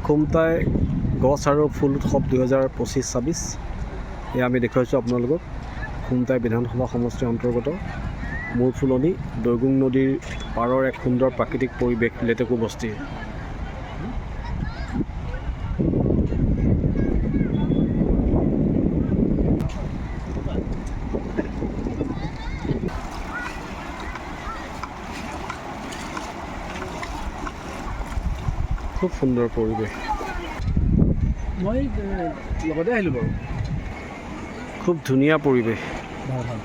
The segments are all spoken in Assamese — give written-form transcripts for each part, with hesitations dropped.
খুমটাই গছ আৰু ফুল উৎসৱ 2025-26 এয়া আমি দেখুৱাইছোঁ আপোনালোকক। খুমটাই বিধানসভা সমষ্টিৰ অন্তৰ্গত মূল ফুলনি দৈগুং নদীৰ পাৰৰ এক সুন্দৰ প্ৰাকৃতিক পৰিৱেশ লেটেকু বস্তি। খুব সুন্দৰ পৰিৱেশ। মই লগতে আহিলোঁ বাৰু। খুব ধুনীয়া পৰিৱেশ। ভাল ভাল।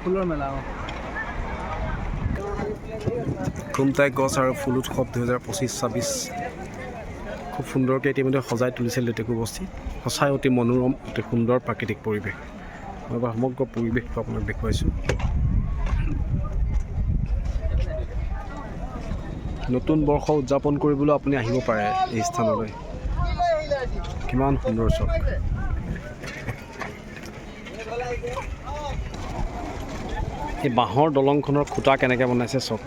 ফুলৰ মেলা খুমটাই গছ আৰু ফুল উৎসৱ 2025-26 খুব সুন্দৰকৈ ইতিমধ্যে সজাই তুলিছে লেটেকু বস্তি। সঁচাই অতি মনোৰম, অতি সুন্দৰ প্ৰাকৃতিক পৰিৱেশ। মই এবাৰ সমগ্ৰ পৰিৱেশটো আপোনাক দেখুৱাইছোঁ। নতুন বৰ্ষ উদযাপন কৰিবলৈ আপুনি আহিব পাৰে এই স্থানলৈ। কিমান সুন্দৰ চক। এই বাঁহৰ দলংখনৰ খুঁটা কেনেকৈ বনাইছে চক।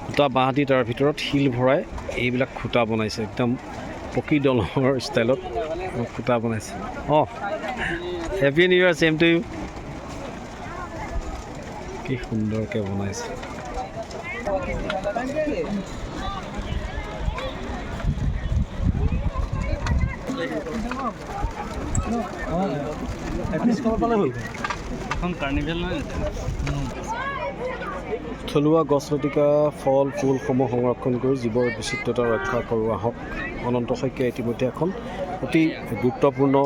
খুঁটা বাঁহ দি তাৰ ভিতৰত শিল ভৰাই এইবিলাক খুঁটা বনাইছে। একদম পকী দলঙৰ ষ্টাইলত খুঁটা বনাইছে। অঁ, happy new year, same to you. কি সুন্দৰকৈ বনাইছে। থলুৱা গছ লতিকা ফল ফুলসমূহ সংৰক্ষণ কৰি জীৱৰ বিচিত্ৰতা ৰক্ষা কৰোঁ আহক। অনন্ত শইকীয়াই ইতিমধ্যে এখন অতি গুৰুত্বপূৰ্ণ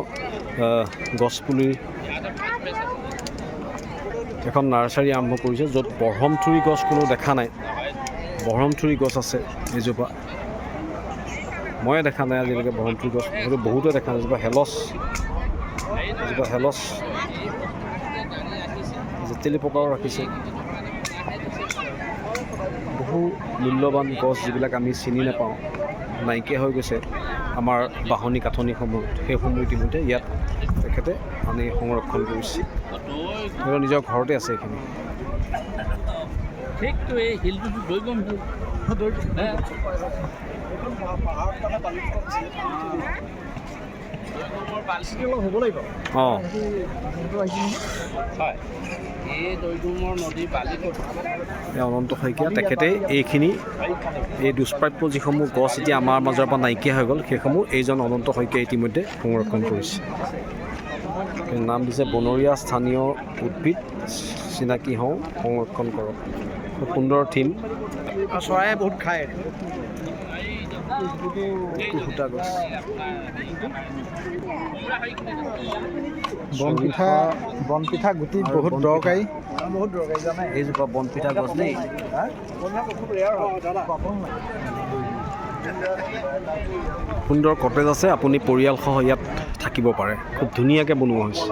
গছপুলিৰ এখন নাৰ্চাৰী আৰম্ভ কৰিছে, য'ত বৰহমথুৰি গছ কোনো দেখা নাই। বৰহমথুৰি গছ আছে এজোপা, ময়ে দেখা নাই আজিলৈকে বৰহমথুৰি গছ, হয়তো বহুতে দেখা নাই। এজোপা হেলছ জেতেলি পকাও ৰাখিছে। বহু মূল্যৱান গছ যিবিলাক আমি চিনি নাপাওঁ, নাইকিয়া হৈ গৈছে আমাৰ বাহনী কাঠনিসমূহ, সেইসমূহ ইতিমধ্যে ইয়াত তেখেতে আনি সংৰক্ষণ কৰিছে। তেওঁ নিজৰ ঘৰতে আছে এইখিনি। অঁ, অনন্ত শইকীয়া তেখেতে এইখিনি এই দুষ্প্ৰাপ্য যিসমূহ গছ এতিয়া আমাৰ মাজৰ পৰা নাইকিয়া হৈ গ'ল, সেইসমূহ এইজন অনন্ত শইকীয়াই ইতিমধ্যে সংৰক্ষণ কৰিছে। নাম দিছে বনৰীয়া স্থানীয় উদ্ভিদ চিনাকি হওঁ, সংৰক্ষণ কৰক। খুব সুন্দৰ থিম। চৰাই বহুত খায়। সূতা গছ, বনপিঠা গুটি বহুত দৰকাৰী। এইজোপা বনপিঠা গছ দেই। সুন্দৰ কটেজ আছে, আপুনি পৰিয়ালসহ ইয়াত থাকিব পাৰে। খুব ধুনীয়াকৈ বনোৱা হৈছে।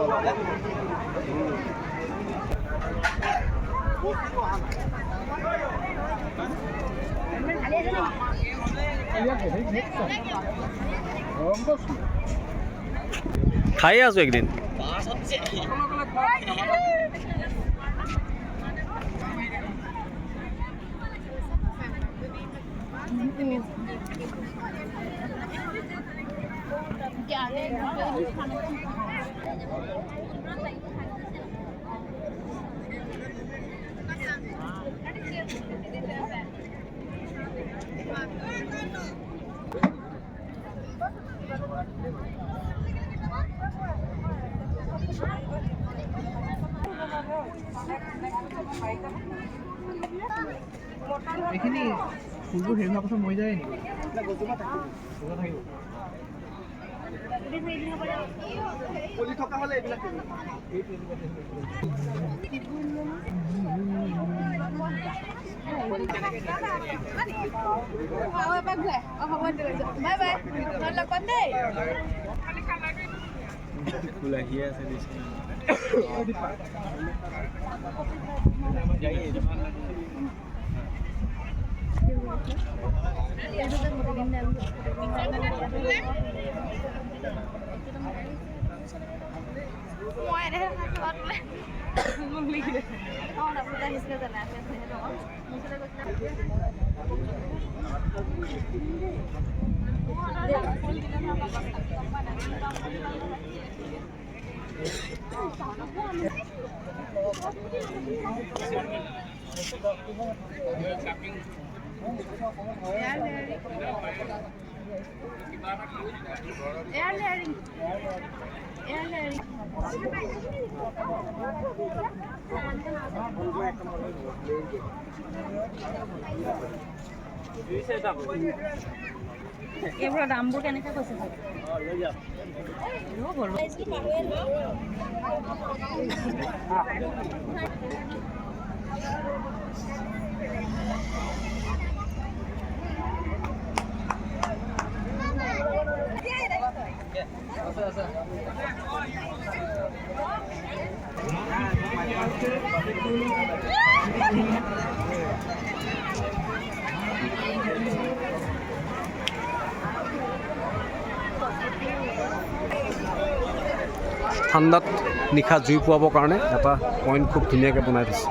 খাই আছো একদিন। এইখিনি ফুলবোৰ হেৰি হোৱাৰ পাছত মৰি যায় নেকি? পলি থকা হ'লে এইবিলাক Ngoài đây là thật đấy. Mừng lì đấy. Con đã vừa ra giờ là thế đó. Mình sẽ এইবোৰৰ দামবোৰ কেনেকৈ কৈছে ঠাণ্ডাত নিশা জুই পোৱাবৰ কাৰণে এটা পইণ্ট খুব ধুনীয়াকৈ বনাই দিছে।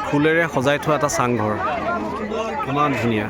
ফুলেৰে সজাই থোৱা এটা চাংঘৰ, ইমান ধুনীয়া।